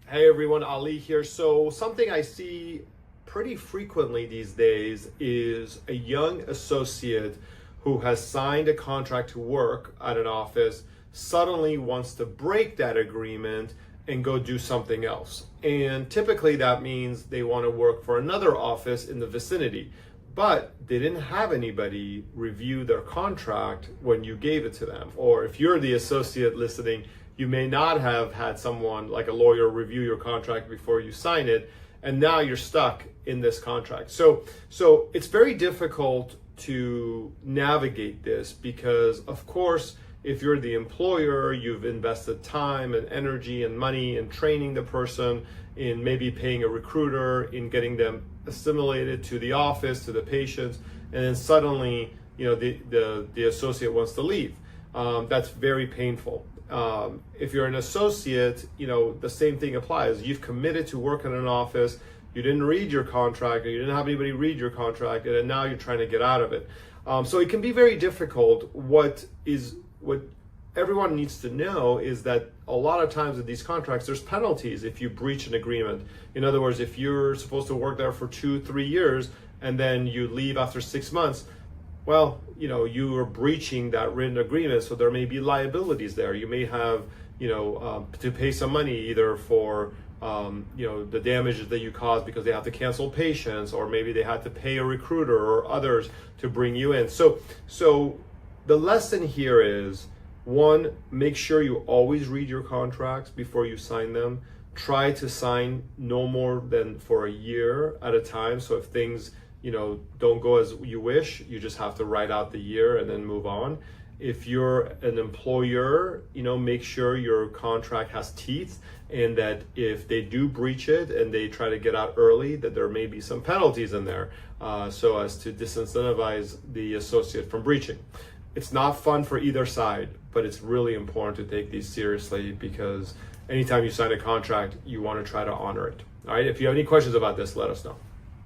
Hey everyone, Ali here. So something I see pretty frequently these days is a young associate who has signed a contract to work at an office suddenly wants to break that agreement and go do something else. And typically that means they want to work for another office in the vicinity, but they didn't have anybody review their contract when you gave it to them. Or if you're the associate listening, you may not have had someone like a lawyer review your contract before you sign it, and now you're stuck in this contract. So it's very difficult to navigate this because, of course, if you're the employer, you've invested time and energy and money in training the person, in maybe paying a recruiter, in getting them assimilated to the office, to the patients, and then suddenly, the associate wants to leave. That's very painful. If you're an associate, the same thing applies. You've committed to work in an office, you didn't read your contract, or you didn't have anybody read your contract, and then now you're trying to get out of it. So it can be very difficult. What everyone needs to know is that a lot of times in these contracts, there's penalties if you breach an agreement. In other words, if you're supposed to work there for 2-3 years and then you leave after 6 months, well, you are breaching that written agreement, so there may be liabilities there. You may have, to pay some money either for, the damages that you caused because they have to cancel patients, or maybe they had to pay a recruiter or others to bring you in. So the lesson here is, one, make sure you always read your contracts before you sign them. Try to sign no more than for a year at a time. So if things don't go as you wish, you just have to write out the year and then move on. If you're an employer, make sure your contract has teeth, and that if they do breach it and they try to get out early, that there may be some penalties in there, so as to disincentivize the associate from breaching. It's not fun for either side, but it's really important to take these seriously, because anytime you sign a contract, you want to try to honor it. All right, if you have any questions about this, let us know.